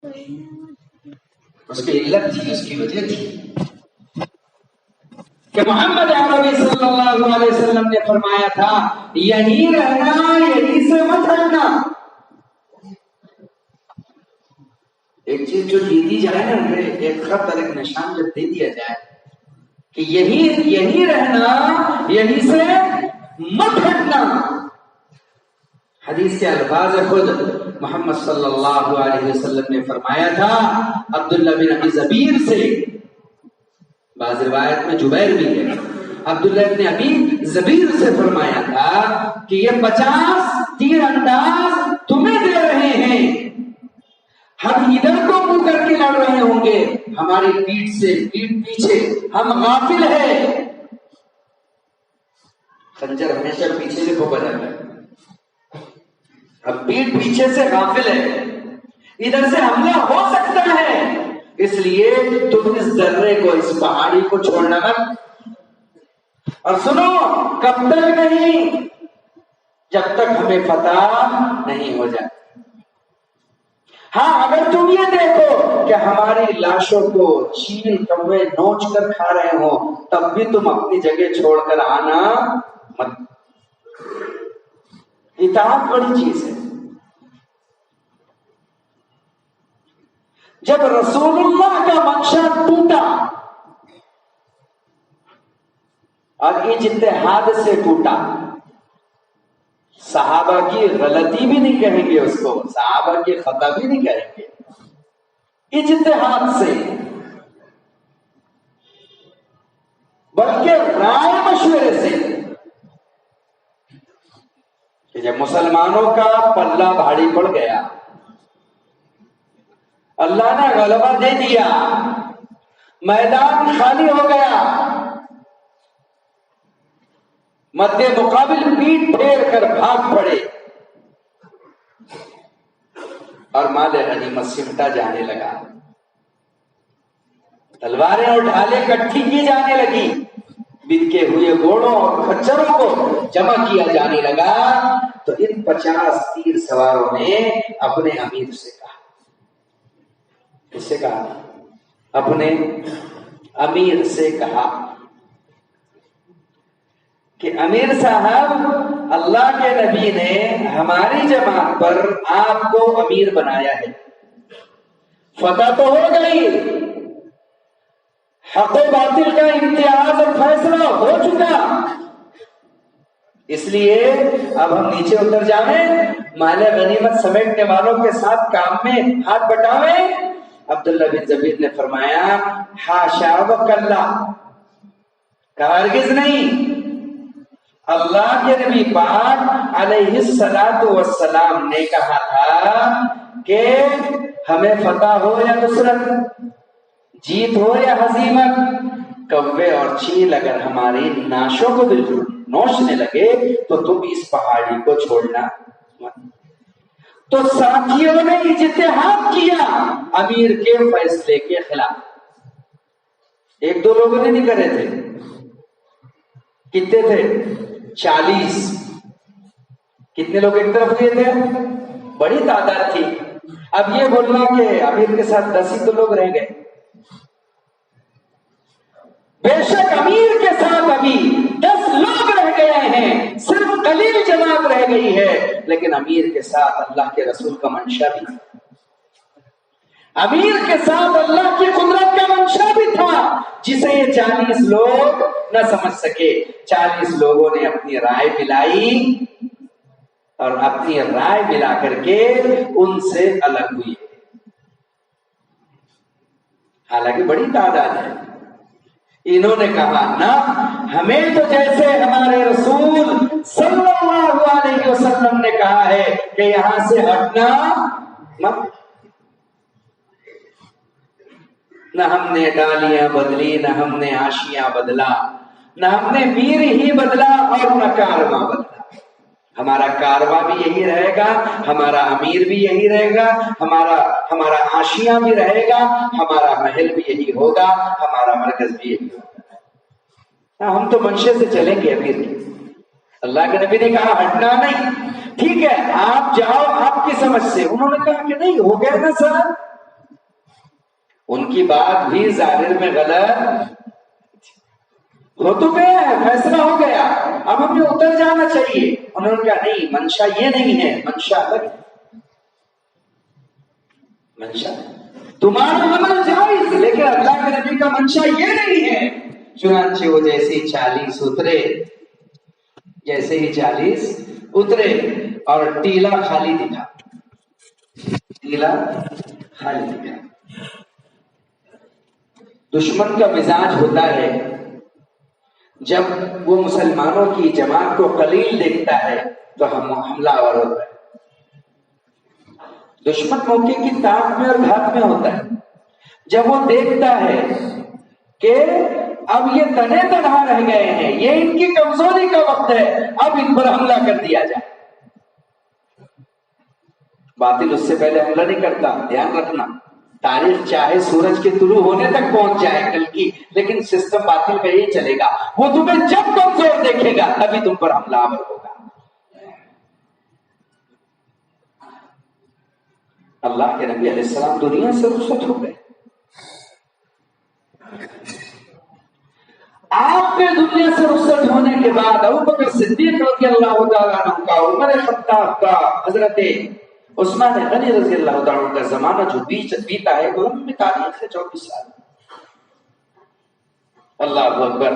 اس کی علت تھی، اس کی وجہ تھی کہ محمد عربی صلی اللہ علیہ وسلم نے فرمایا تھا یہی رہنا، یہی سے مت ہٹنا۔ ایک چیز جو دی دی جائے نا، ایک خط اور ایک نشان جب دے دیا جائے کہ یہی رہنا، یہی سے مت ہٹنا، حدیث کے الفاظ خود محمد صلی اللہ علیہ وسلم نے فرمایا تھا عبداللہ بن ابی زبیر سے، بعض روایت میں جبیر بھی ہے، عبداللہ بن ابی زبیر سے فرمایا تھا کہ یہ 50 تیر انداز تمہیں دے رہے ہیں، ہم ادھر کو منہ کر کے لڑ رہے ہوں گے، ہماری پیٹھ پیچھے ہم غافل ہیں۔ خنجر ہمیشہ پیچھے سے کھپا جاتا ہے، اب پیٹھ پیچھے سے غافل ہے، ادھر سے حملہ ہو سکتا ہے، اس لیے تم اس درے کو، اس پہاڑی کو چھوڑنا مت۔ اور سنو، کب تک نہیں؟ جب تک ہمیں فتح نہیں ہو جائے۔ ہاں، اگر تم یہ دیکھو کہ ہماری لاشوں کو چیل کوے نوچ کر کھا رہے ہو، تب بھی تم اپنی جگہ چھوڑ کر آنا مت۔ اطاعت بڑی چیز ہے۔ جب رسول اللہ کا منشا ٹوٹا اور اجتہاد سے ٹوٹا، صحابہ کی غلطی بھی نہیں کہیں گے اس کو، صحابہ کی خطا بھی نہیں کہیں گے، اجتہاد سے، بلکہ رائے مشورے سے، کہ جب مسلمانوں کا پلہ بھاری پڑ گیا، اللہ نے غلبہ دے دیا، میدان خالی ہو گیا، مد مقابل پیٹ پھیر کر بھاگ پڑے اور مال غنیمت سمٹا جانے لگا، تلواریں اور ڈھالیں کٹھی کی جانے لگی، بتکے ہوئے گھوڑوں اور کھچروں کو جمع کیا جانے لگا، تو ان 50 تیر سواروں نے اپنے امیر سے کہا، کس سے کہا؟ اپنے امیر سے کہا کہ امیر صاحب، اللہ کے نبی نے ہماری جماعت پر آپ کو امیر بنایا ہے، فتح تو ہو گئی، حق و باطل کا امتیاز اور فیصلہ ہو چکا، اس لیے اب ہم نیچے اتر جائیں، مال غنیمت سمیٹنے والوں کے ساتھ کام میں ہاتھ بٹاویں۔ عبداللہ بن زبیر نے فرمایا حاشا وکلا، کہا ہرگز نہیں، اللہ کے نبی پاک علیہ الصلوۃ والسلام نے کہا تھا کہ ہمیں فتح ہو یا نصرت، جیت ہو یا ہزیمت، کوے اور چیل اگر ہماری ناشوں کو نوچنے لگے تو تم اس پہاڑی کو چھوڑنا مت۔ تو ساتھیوں نے اجتہاد کیا امیر کے فیصلے کے خلاف، ایک دو لوگوں نے نہیں کرے تھے، کتنے تھے؟ 40۔ کتنے لوگ ایک طرف ہوئے تھے؟ بڑی تعداد تھی۔ اب یہ بولنا کہ امیر کے ساتھ 10 ہی تو لوگ رہ گئے، بے شک امیر کے ساتھ ابھی 10 لوگ رہ گئے ہیں، صرف قلیل جماعت رہ گئی ہے، لیکن امیر کے ساتھ اللہ کے رسول کا منشا بھی تھا، امیر کے ساتھ اللہ کی قدرت کا منشا بھی تھا، جسے یہ 40 لوگ نہ سمجھ سکے۔ 40 لوگوں نے اپنی رائے ملائی اور اپنی رائے ملا کر کے ان سے الگ ہوئی، حالانکہ بڑی تعداد ہے۔ انہوں نے کہا نہ، ہمیں تو جیسے ہمارے رسول صلی اللہ علیہ وسلم نے کہا ہے کہ یہاں سے ہٹنا مت، نہ ہم نے ڈالیاں بدلی، نہ ہم نے آشیاں بدلا، نہ ہم نے میر ہی بدلا اور نہ کارواں بدلا، ہمارا کارواں بھی یہی رہے گا، ہمارا امیر بھی یہی رہے گا، ہمارا آشیاں بھی رہے گا، ہمارا محل بھی یہی ہوگا، ہمارا مرکز بھی یہی ہوگا، ہم تو منشے سے چلیں گے امیر کی۔ اللہ کے نبی نے کہا ہٹنا نہیں، ٹھیک ہے آپ جاؤ آپ کی سمجھ سے، انہوں نے کہا کہ نہیں ہو گیا نا سر، ان کی بات بھی ظاہر میں غلط ہو تو گیا ہے، فیصلہ ہو گیا، اب ہمیں اتر جانا چاہیے۔ انہوں نے کہا نہیں، منشا یہ نہیں ہے، منشا الگ ہے، منشا تمہارا عمل جائز لیکن اللہ کے نبی کا منشا یہ نہیں ہے۔ چنانچہ وہ جیسے 40 اترے، جیسے ہی 40 اترے اور ٹیلا خالی دکھا، ٹیلا خالی دکھا۔ دشمن کا مزاج ہوتا ہے جب وہ مسلمانوں کی جماعت کو قلیل دیکھتا ہے تو حملہ آور ہوتا ہے۔ دشمن موقع کی طاق میں اور گھات میں ہوتا ہے، جب وہ دیکھتا ہے کہ اب یہ تنے تنہا رہ گئے ہیں، یہ ان کی کمزوری کا وقت ہے، اب ان پر حملہ کر دیا جائے۔ باطل اس سے پہلے حملہ نہیں کرتا، دھیان رکھنا۔ تاریخ چاہے سورج کے طلوع ہونے تک پہنچ جائے کل کی، لیکن سسٹم باطل کا یہی چلے گا، وہ تمہیں جب کمزور دیکھے گا تبھی تم پر حملہ آور ہوگا۔ اللہ کے نبی علیہ السلام دنیا سے رخصت ہو گئے، آپ کے دنیا سے رخصت ہونے کے بعد ابوبکر صدیق رضی اللہ تعالیٰ عنہ کا، عمر خطاب کا، حضرت عثمان غنی رضی اللہ تعالیٰ عنہ کا زمانہ جو بیتا ہے وہ میں تاریخ ہے 24 سال۔ اللہ اکبر۔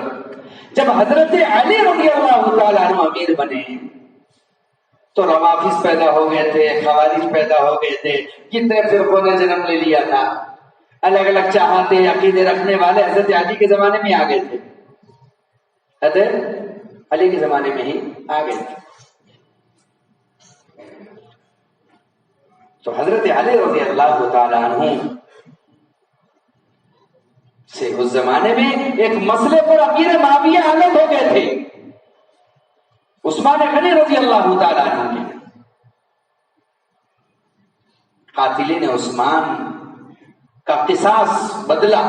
جب حضرت علی رضی اللہ تعالیٰ عنہ امیر بنے تو روافظ پیدا ہو گئے تھے، خوارج پیدا ہو گئے تھے، کتنے فرقوں نے جنم لے لیا تھا، الگ الگ چاہتے عقیدے رکھنے والے حضرت علی کے زمانے میں آ گئے تھے، حضرت علی کے زمانے میں ہی آ گئے تھے۔ تو حضرت علی رضی اللہ تعالیٰ عنہ سے اس زمانے میں ایک مسئلے پر امیر معاویہ الگ ہو گئے تھے، عثمان غنی رضی اللہ تعالیٰ عنہ کے قاتلین عثمان کا قصاص بدلا۔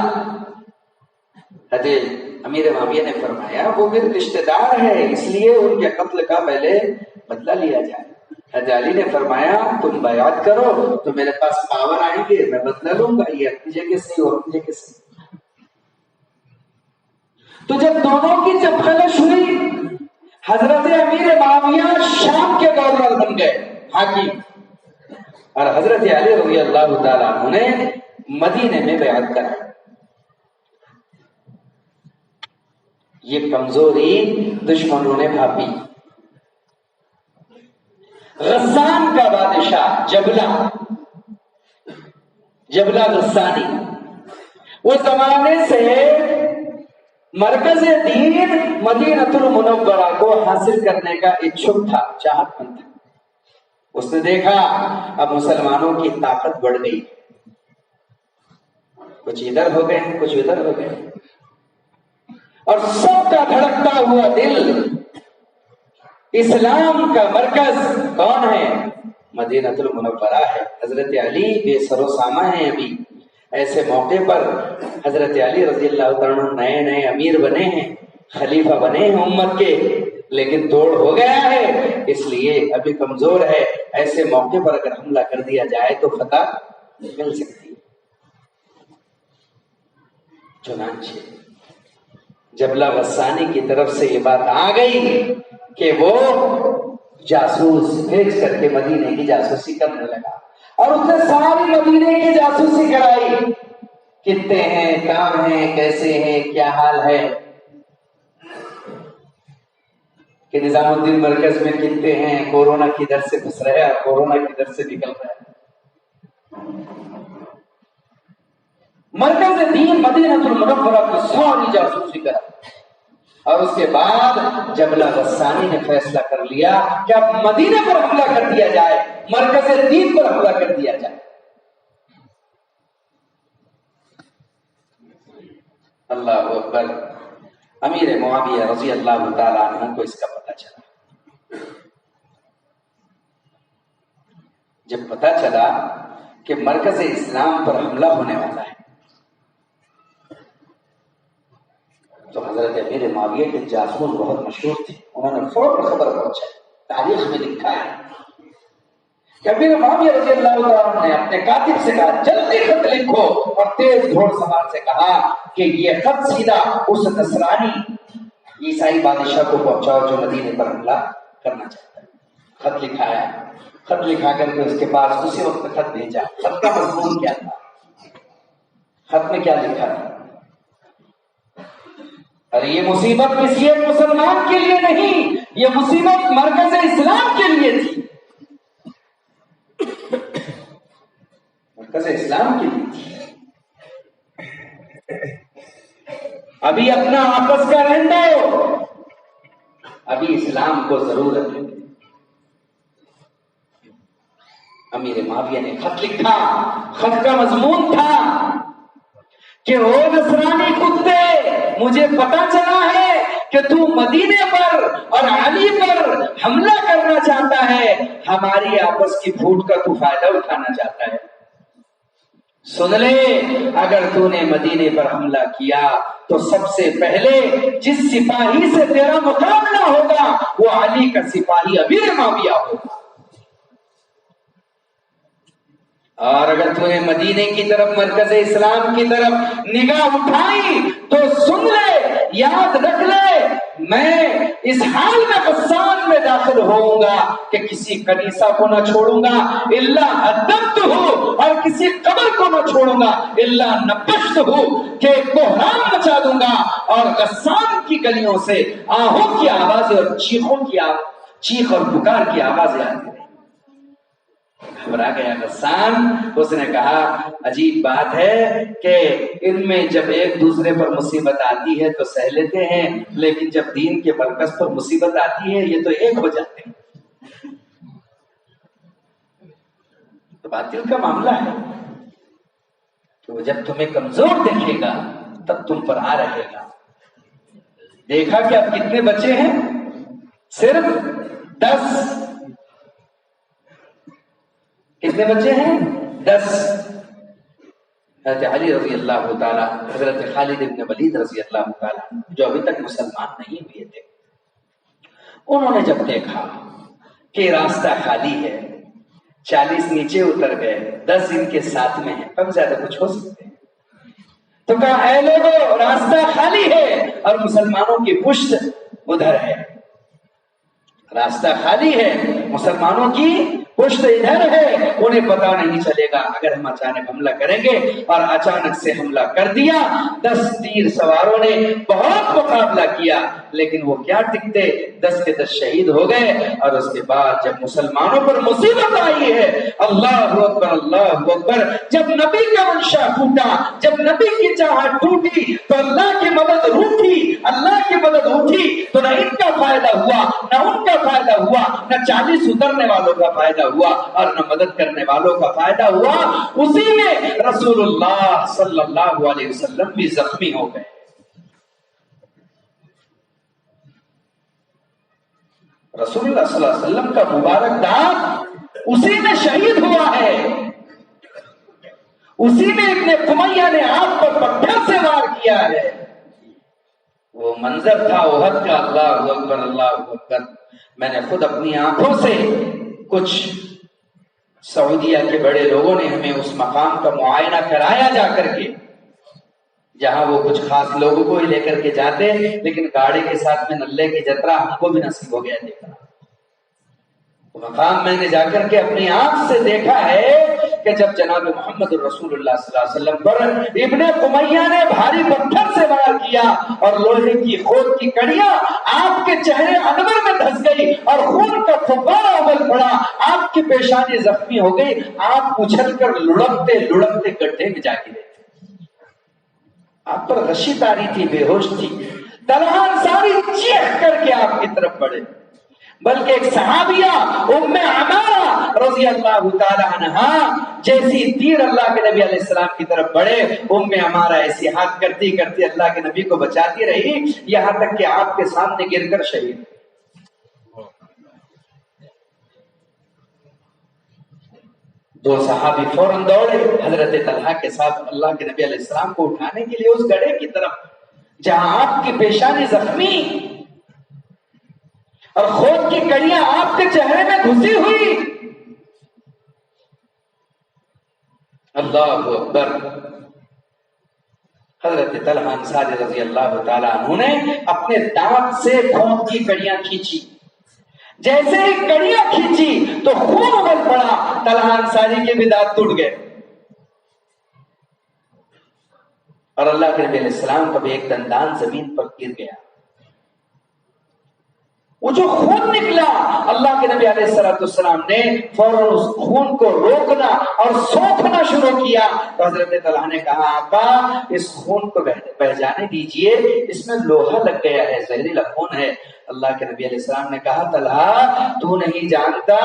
حضرت امیر معاویہ نے فرمایا وہ میرے رشتہ دار ہے، اس لیے ان کے قتل کا پہلے بدلہ لیا جائے۔ حضرت علی نے فرمایا تم بیعت کرو تو میرے پاس پاور آئیں گے، میں بدلہ لوں گا، یہ اپنی جگہ سے اور اپنی جگہ سے۔ تو جب دونوں کی جب خلش ہوئی، حضرت امیر معاویہ شام کے گورنر بن گئے، حاکم، اور حضرت علی رضی اللہ تعالیٰ عنہ نے مدینے میں بیعت کرا۔ یہ کمزوری دشمنوں نے بھاپی۔ غسان کا بادشاہ جبلہ غسانی، وہ زمانے سے مرکز دین مدینہ المنورہ کو حاصل کرنے کا اچھک تھا، چاہت مند تھا۔ اس نے دیکھا اب مسلمانوں کی طاقت بڑھ گئی، کچھ ادھر ہو گئے کچھ ادھر ہو گئے، اور سب کا دھڑکتا ہوا دل اسلام کا مرکز کون ہے؟ مدینہ المنورہ ہے۔ حضرت علی بے سر و سامہ ہیں ابھی، ایسے موقع پر حضرت علی رضی اللہ تعالیٰ نئے نئے امیر بنے ہیں، خلیفہ بنے ہیں امت کے، لیکن توڑ ہو گیا ہے، اس لیے ابھی کمزور ہے۔ ایسے موقع پر اگر حملہ کر دیا جائے تو فتح مل سکتی ہے۔ چنانچہ جبلہ غسانی کی طرف سے یہ بات آ گئی کہ وہ جاسوس بھیج کر کے مدینے کی جاسوسی کرنے لگا، اور اس نے ساری مدینے کی جاسوسی کرائی، کتنے ہیں، کہاں ہیں، کیسے ہیں، کیا حال ہے، کہ نظام الدین مرکز میں کتنے ہیں، کورونا کی در سے گھس رہے ہیں، کورونا کی در سے نکل رہے ہیں۔ مرکز دین مدینہ المنورہ کی ساری جاسوسی کرا، اور اس کے بعد جبلہ غسانی نے فیصلہ کر لیا کہ اب مدینہ پر حملہ کر دیا جائے، مرکز دین پر حملہ کر دیا جائے۔ اللہ اکبر۔ امیر معاویہ رضی اللہ تعالیٰ عنہ کو اس کا پتہ چلا۔ جب پتہ چلا کہ مرکز اسلام پر حملہ ہونے والا ہے تو حضرت امیر معاویہ کے جاسوس بہت مشہور تھے، انہوں نے فوراً خبر پہنچائی۔ تاریخ میں لکھا ہے کہ امیر معاویہ رضی اللہ عنہ نے اپنے کاتب سے کہا جلدی خط لکھو ہو اور تیز گھوڑ سوار سے کہا کہ یہ خط سیدھا اس نصرانی عیسائی بادشاہ کو پہنچاؤ جو مدینے پر حملہ کرنا چاہتا ہے۔ خط لکھا ہے، خط لکھا کر کے اس کے پاس اسی وقت خط بھیجا۔ خط کا مضمون کیا تھا؟ خط میں کیا لکھا تھا؟ ارے یہ مصیبت کسی ایک مسلمان کے لیے نہیں، یہ مصیبت مرکز اسلام کے لیے تھی، مرکز اسلام کے لیے تھی۔ ابھی اپنا آپس کا رہن دو، ابھی اسلام کو ضرورت ہے۔ امیر معاویہ نے خط لکھا، خط کا مضمون تھا کہ او نصرانی کتے، مجھے پتا چلا ہے کہ تو مدینے پر اور علی پر حملہ کرنا چاہتا ہے، ہماری آپس کی پھوٹ کا تو فائدہ اٹھانا چاہتا ہے۔ سن لے، اگر تو نے مدینے پر حملہ کیا تو سب سے پہلے جس سپاہی سے تیرا مقابلہ ہوگا وہ علی کا سپاہی امیر معاویہ ہوگا، اور اگر تو نے مدینے کی طرف، مرکز اسلام کی طرف نگاہ اٹھائی تو سن لے، یاد رکھ لے، میں اس حال میں غسان میں داخل ہوؤں گا کہ کسی کنیسہ کو نہ چھوڑوں گا الا ادبتہ، اور کسی قبر کو نہ چھوڑوں گا الا نبشتہ، کہ بحران مچا دوں گا، اور غسان کی گلیوں سے آہوں کی آوازیں اور چیخ اور پکار کی آوازیں آتی رہی۔ گھبرا گیا غسان، اس نے کہا عجیب بات ہے کہ ان میں جب ایک دوسرے پر مصیبت آتی ہے تو سہ لیتے ہیں، لیکن جب دین کے مرکز پر مصیبت آتی ہے یہ تو ایک ہو جاتے ہیں۔ تو باطل کا معاملہ ہے کہ وہ جب تمہیں کمزور دیکھے گا تب تم پر آ رہے گا۔ دیکھا کہ اب کتنے بچے ہیں؟ صرف 10۔ کتنے بچے ہیں؟ 10۔ حضرت علی رضی اللہ تعالیٰ، حضرت خالد بن ولید رضی اللہ تعالیٰ جو ابھی تک مسلمان نہیں ہوئے تھے، انہوں نے جب دیکھا کہ راستہ خالی ہے، 40 نیچے اتر گئے، 10 ان کے ساتھ میں ہیں، کم زیادہ کچھ ہو سکتے ہیں، تو کہا اے لوگوں، راستہ خالی ہے اور مسلمانوں کی پشت ادھر ہے، راستہ خالی ہے، مسلمانوں کی پشت ادھر ہے، انہیں پتا نہیں چلے گا اگر ہم اچانک حملہ کریں گے۔ اور اچانک سے حملہ کر دیا، 10 تیر سواروں نے بہت مقابلہ کیا، لیکن وہ کیا ٹکتے، 10 کے 10 شہید ہو گئے۔ اور اس کے بعد جب مسلمانوں پر مصیبت آئی ہے، اللہ اکبر اللہ اکبر، جب نبی کا منشا ٹوٹا، جب نبی کی چاہت ٹوٹی تو اللہ کی مدد روٹھی، اللہ کی مدد اٹھی تو نہ ان کا فائدہ ہوا نہ ان کا فائدہ ہوا، نہ 40 اترنے والوں کا فائدہ ہوا اور نہ مدد کرنے والوں کا فائدہ ہوا۔ اسی میں رسول اللہ صلی اللہ علیہ وسلم بھی زخمی ہو گئے۔ رسول اللہ صلی اللہ علیہ وسلم کا مبارک دانت اسی میں شہید ہوا ہے، اسی میں ابن قمیہ نے آپ پر پتھر سے وار کیا ہے۔ وہ منظر تھا احد کا، اللہ اکبر اللہ اکبر۔ میں نے خود اپنی آنکھوں سے، کچھ سعودیہ کے بڑے لوگوں نے ہمیں اس مقام کا معائنہ کرایا جا کر کے، جہاں وہ کچھ خاص لوگوں کو ہی لے کر کے جاتے، لیکن گاڑی کے ساتھ میں نلے کی جترا ہم کو بھی نصیب ہو گیا دیکھنا۔ وہ مقام میں نے جا کر کے اپنی آنکھ سے دیکھا ہے کہ جب جناب محمد رسول اللہ صلی اللہ علیہ وسلم پر ابن قمیہ نے بھاری پتھر سے وار کیا اور لوہے کی خود کی کڑیاں آپ کے چہرے انور میں دھس گئی اور خون کا فوارہ اگل پڑا، آپ کی پیشانی زخمی ہو گئی، آپ اچھل کر لڑکتے لڑکتے گڈھے میں جا گرے تھے، آپ پر غشی تاری تھی، بے ہوش تھی، طلحہ انصاری چیخ کر کے آپ کی طرف بڑھے، بلکہ ایک صحابیہ ام عمارہ رضی اللہ تعالی عنہا جیسی تیر اللہ کے نبی علیہ السلام کی طرف بڑھے، ام عمارہ ایسی ہاتھ کرتی کرتی اللہ کے نبی کو بچاتی رہی، یہاں تک کہ آپ کے سامنے گر کر شہید۔ دو صحابی فوراً دوڑے حضرت طلحہ کے ساتھ اللہ کے نبی علیہ السلام کو اٹھانے کے لیے اس گڑھے کی طرف جہاں آپ کی پیشانی زخمی اور خود کی کڑیاں آپ کے چہرے میں گھسی ہوئی، اللہ اکبر۔ حضرت طلحہ انصاری رضی اللہ تعالیٰ عنہ نے اپنے دانت سے خون کی کڑیاں کھینچی، جیسے ہی کڑیاں کھینچی تو خون ابل پڑا، طلحہ انصاری کے بھی دانت ٹوٹ گئے۔ اور اللہ کے نبی علیہ السلام کا بھی ایک دندان زمین پر گر گیا۔ وہ جو خون نکلا، اللہ کے نبی علیہ السلام نے فوراً اس خون کو روکنا اور سونکھنا شروع کیا۔ تو حضرت طلحہ نے کہا آقا اس خون کو بہہ جانے دیجئے، اس میں لوہا لگ گیا ہے، زہریلا خون ہے۔ اللہ کے نبی علیہ السلام نے کہا طلحہ تو نہیں جانتا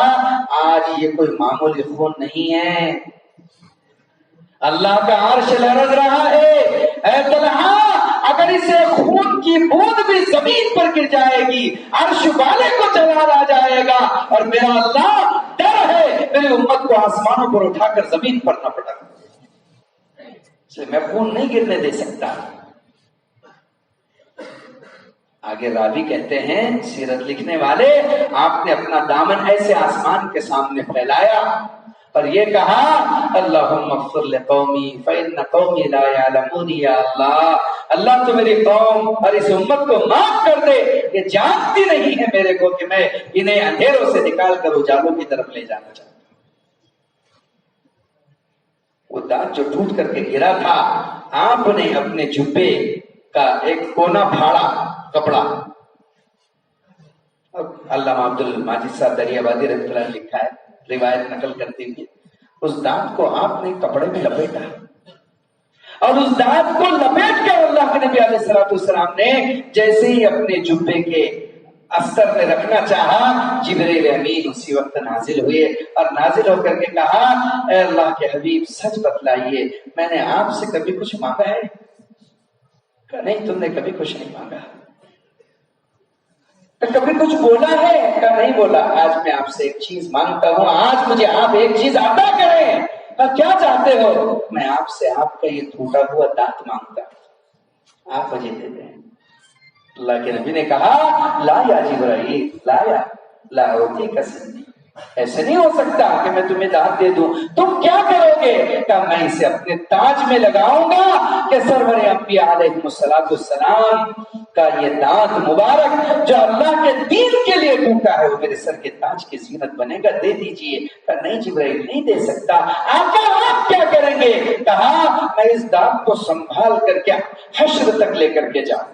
آج یہ کوئی معمولی خون نہیں ہے، اللہ کا عرش لرز رہا ہے۔ اے طلحہ اگر اسے خون کی بوند بھی زمین پر گر جائے گی عرش والے کو جلا جائے گا، اور میرا اللہ ڈر ہے میری امت کو آسمانوں پر اٹھا کر زمین پر نہ پٹک، میں خون نہیں گرنے دے سکتا۔ آگے راوی کہتے ہیں، سیرت لکھنے والے، آپ نے اپنا دامن ایسے آسمان کے سامنے پھیلایا اور یہ کہا اللہم اغفر لقومی فإن قومی لا یعلمون، یا اللہ اللہ تو میری قوم اور اس امت کو معاف کر دے، یہ جانتی نہیں ہے میرے کو کہ میں انہیں اندھیروں سے نکال کر اجالوں کی طرف لے جانا چاہتا ہوں۔ وہ دانت جو ٹوٹ کر کے گرا تھا، آپ نے اپنے جبے کا ایک کونا پھاڑا کپڑا، علامہ عبد الماجد صاحب دریابادی رحمۃ اللہ نے لکھا ہے روایت نقل کرتے ہوئے، اس دانت کو آپ نے کپڑے میں لپیٹا اور اس دانت کو لپیٹ کر اللہ کے نبی علیہ السلام نے جیسے ہی اپنے جبے کے استر میں رکھنا چاہا، جبریل امین اسی وقت نازل ہوئے اور نازل ہو کر کے کہا اے اللہ کے حبیب سچ بتلائیے میں نے آپ سے کبھی کچھ مانگا ہے؟ کہ نہیں تم نے کبھی کچھ نہیں مانگا۔ کبھی کچھ بولا ہے؟ کہ نہیں بولا۔ آج میں آپ سے ایک چیز مانگتا ہوں، آج مجھے آپ ایک چیز عطا کریں۔ کیا چاہتے ہو؟ میں آپ سے آپ کا یہ ٹوٹا ہوا دانت مانگتا ہوں، آپ مجھے دے دیں۔ اللہ کے نبی نے کہا لا یا جبرائیل لا ہوتی قسم، ایسے نہیں ہو سکتا کہ میں تمہیں دانت دے دوں، تم کیا کرو گے؟ کہ میں اسے اپنے تاج میں لگاؤں گا کہ سرور انبیاء علیہ السلام کا یہ دانت مبارک جو اللہ کے دین کے لیے ٹوٹا ہے وہ میرے سر کے تاج کی زینت بنے گا، دے دیجئے۔ کہ نہیں جبرائیل نہیں دے سکتا۔ آقا آپ کیا کریں گے؟ کہا میں اس دانت کو سنبھال کر کے حشر تک لے کر کے جاؤں گا،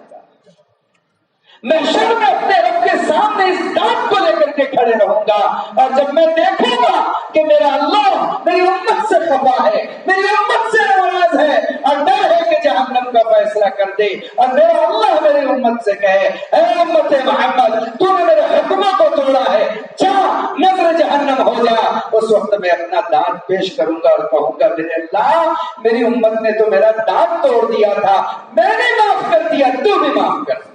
محشر میں اپنے رب کے سامنے اس دانت کو لے کر کے کھڑے رہوں گا، اور جب میں دیکھوں گا کہ میرا اللہ میری امت سے خفا ہے، میری امت سے ناراض ہے اور ڈر ہے کہ جہنم کا فیصلہ کر دے، اور میرا اللہ میری امت سے کہے اے امت محمد تو نے میرے حکموں کو توڑا ہے، جا نظر جہنم ہو جا، اس وقت میں اپنا دانت پیش کروں گا اور کہوں گا میرے اللہ میری امت نے تو میرا دانت توڑ دیا تھا، میں نے معاف کر دیا، تو بھی معاف کر۔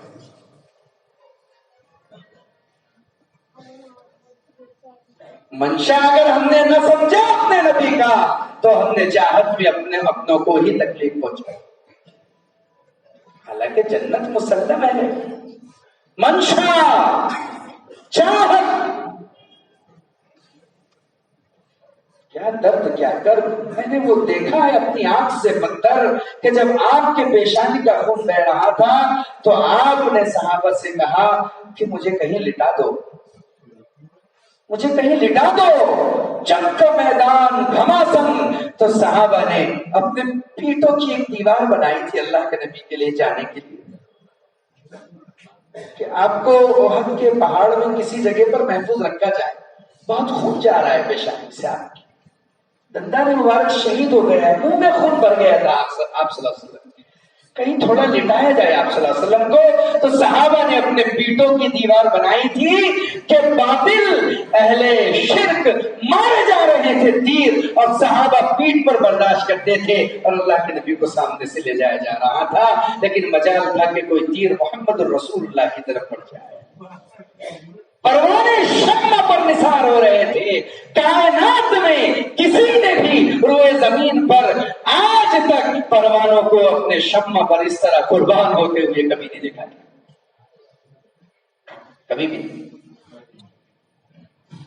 منشا اگر ہم نے نہ سمجھا اپنے نبی کا تو ہم نے چاہت میں اپنے اپنوں کو ہی تکلیف پہنچائی، حالانکہ جنت مسلم ہے۔ منشا چاہت، کیا درد کیا درد، میں نے وہ دیکھا ہے اپنی آنکھ سے منظر کہ جب آپ کے پیشانی کا خون بہ رہا تھا تو آپ نے صحابہ سے کہا کہ مجھے کہیں لٹا دو، مجھے کہیں لٹا دو، جنگ کا میدان گھماسن۔ تو صحابہ نے اپنے پیٹوں کی ایک دیوار بنائی تھی اللہ کے نبی کے لیے جانے کے لیے کہ آپ کو احد کے پہاڑ میں کسی جگہ پر محفوظ رکھا جائے، بہت خون جا رہا ہے پیشانی سے، آپ کی دندان مبارک شہید ہو گیا ہے، منہ میں خون بھر گیا تھا آپ صلی اللہ علیہ وسلم، کہیں تھوڑا لٹایا جائے آپ صلی اللہ علیہ وسلم کو۔ تو صحابہ نے اپنے پیٹوں کی دیوار بنائی تھی کہ باطل اہل شرک مارے جا رہے تھے تیر، اور صحابہ پیٹ پر برداشت کرتے تھے اور اللہ کے نبی کو سامنے سے لے جایا جا رہا تھا، لیکن مجال تھا کہ کوئی تیر محمد الرسول اللہ کی طرف پڑ جائے۔ پروانے شمع پر نثار ہو رہے تھے، کائنات میں کسی نے بھی روئے زمین پر آج تک پروانوں کو اپنے شمع پر اس طرح قربان ہوتے ہوئے کبھی نہیں دیکھا، کبھی بھی۔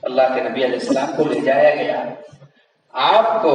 اللہ کے نبی علیہ السلام کو لے جایا گیا، آپ کو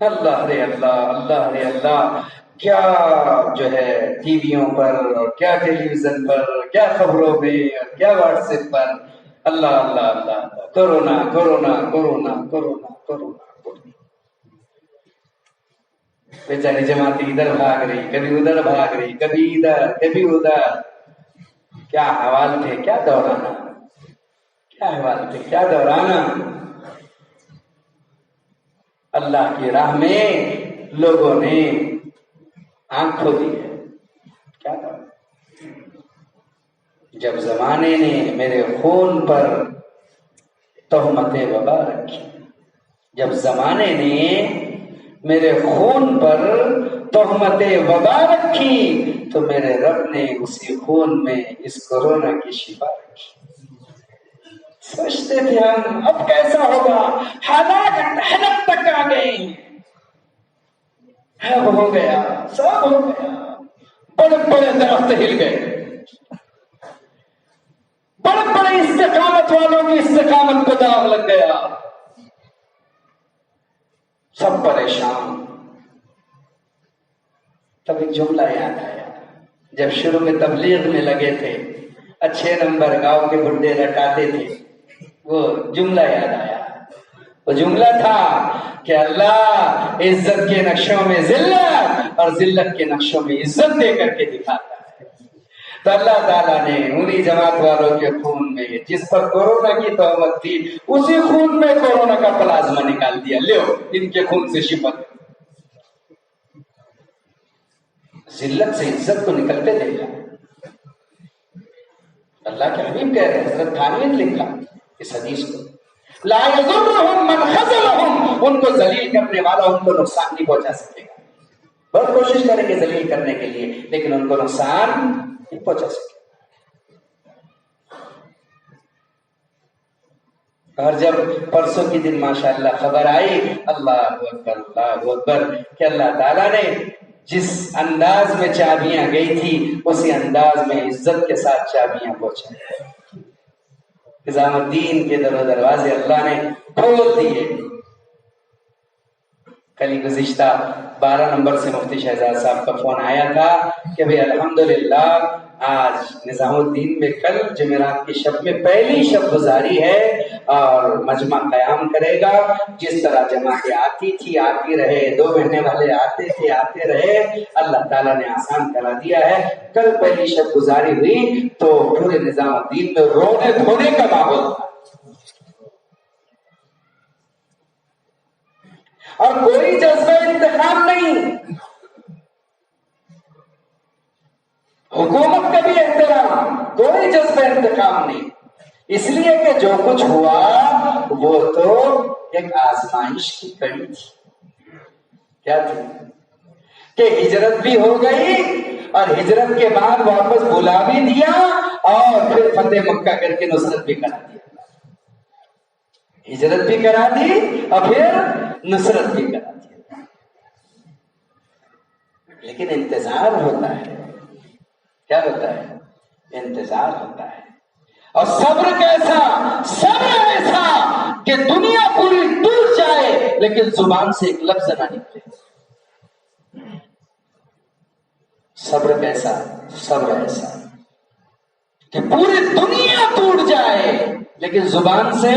اللہ رے اللہ، اللہ رے اللہ، کیا جو ہے ٹی ویوں پر اور کیا ٹیلی ویژن پر، کیا خبروں میں اور کیا واٹس ایپ پر، اللہ اللہ اللہ اللہ، corona corona corona corona corona corona. بیچاری جماعتیں ادھر بھاگ رہی، کبھی ادھر بھاگ رہی، کبھی ادھر کبھی ادھر، کیا حوال تھے، کیا دورانا، کیا حوال تھے، کیا دورانا۔ اللہ کی راہ میں لوگوں نے آنکھ کھو دی ہے، کیا کریں؟ جب زمانے نے میرے خون پر تہمت وبا رکھی، جب زمانے نے میرے خون پر تہمت وبا رکھی، تو میرے رب نے اسی خون میں اس کورونا کی شفا رکھی۔ سوچتے تھے ہم اب کیسا ہوگا، حالات حلق تک آ گئے، اب ہو گیا، سب ہو گیا، بڑے بڑے درخت ہل گئے، بڑے بڑے استقامت والوں کی استقامت کو داغ لگ گیا، سب پریشان۔ تب ایک جملہ یاد آیا، جب شروع میں تبلیغ میں لگے تھے، اچھے نمبر گاؤں کے بڈھے رٹاتے تھے، وہ جملہ یاد آیا۔ وہ جملہ تھا کہ اللہ عزت کے نقشوں میں ذلت اور ذلت کے نقشوں میں عزت دے کر کے دکھاتا ہے۔ تو اللہ تعالیٰ نے انہی جماعت والوں کے خون میں جس پر کورونا کی تہمت تھی، اسی خون میں کورونا کا پلازمہ نکال دیا، لو ان کے خون سے شفا۔ ذلت سے عزت کو نکلتے دیکھا۔ اللہ کے حبیب کہہ رہے ہیں، حضرت تھانوی نے لکھا اس حدیث کو، لا یضرهم من خذلهم، ان کو ذلیل کرنے والا ان کو نقصان نہیں پہنچا سکے گا، بہت کوشش کریں گے ذلیل کرنے کے لیے لیکن ان کو نقصان نہیں پہنچا سکے۔ اور جب پرسوں کی دن ماشاءاللہ خبر آئی، اللہ اکبر اللہ اکبر، کہ اللہ تعالیٰ نے جس انداز میں چابیاں گئی تھی اسی انداز میں عزت کے ساتھ چابیاں پہنچائی۔ نظام الدین کے در و دروازے اللہ نے کھول دیے۔ کل ہی گزشتہ 12 نمبر سے مفتی شہزاد صاحب کا فون آیا تھا کہ بھئی الحمدللہ آج نظام الدین میں کل جمعرات کی شب میں پہلی شب گزاری ہے اور مجمع قیام کرے گا۔ جس طرح جماعتیں آتی تھی آتی رہے، 2 مہینے والے آتے تھے آتے رہے، اللہ تعالیٰ نے آسان کرا دیا ہے۔ کل پہلی شب گزاری ہوئی تو پورے نظام الدین میں رونے دھونے کا ماحول تھا، اور کوئی جذبہ انتقام نہیں، حکومت کا بھی احترام، کوئی جذبہ انتقام نہیں، اس لیے کہ جو کچھ ہوا وہ تو ایک آزمائش کی کڑی تھی۔ کیا تھی؟ کہ ہجرت بھی ہو گئی اور ہجرت کے بعد واپس بلا بھی دیا اور پھر فتح مکہ کر کے نصرت بھی کرا دیا، ہجرت بھی کرا دی اور پھر نصرت بھی کرا دی۔ لیکن انتظار ہوتا ہے، کیا ہوتا ہے؟ انتظار ہوتا ہے، اور صبر کیسا؟ صبر ایسا کہ دنیا پوری ٹوٹ جائے لیکن زبان سے ایک لفظ نہ نکلے۔ صبر کیسا؟ صبر ایسا کہ پوری دنیا ٹوٹ جائے لیکن زبان سے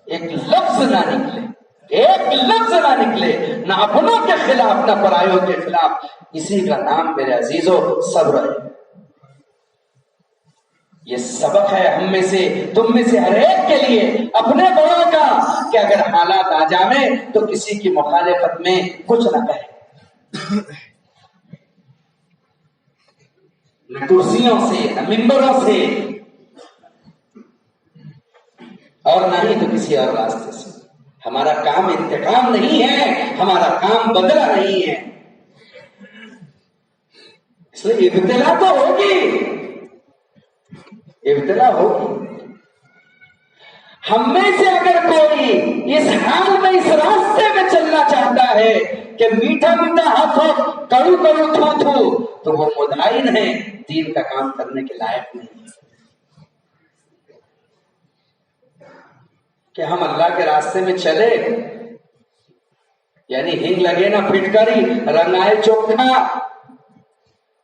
ایک لفظ نہ نکلے، ایک لفظ نہ نکلے، نہ اپنوں کے خلاف نہ پرایوں کے خلاف۔ اسی کا نام میرے عزیزو صبر ہے۔ یہ سبق ہے ہم میں سے، تم میں سے ہر ایک کے لیے، اپنے بڑوں کا، کہ اگر حالات آ جائیں تو کسی کی مخالفت میں کچھ نہ کہے، نہ کرسیوں سے، نہ ممبروں سے، اور نہ ہی تو کسی اور راستے سے۔ ہمارا کام انتقام نہیں ہے، ہمارا کام بدلہ نہیں ہے، اس لیے ابتلا تو ہوگی، ابتلا ہوگی۔ ہم میں سے اگر کوئی اس حال میں اس راستے میں چلنا چاہتا ہے کہ میٹھا میٹھا ہاتھوں کڑو کڑو تھو تھو، تو وہ مدعین ہے، دین کا کام کرنے کے لائق نہیں ہے۔ کہ ہم اللہ کے راستے میں چلے یعنی ہنگ لگے نا پھٹکری، رنگ آئے چوکھا،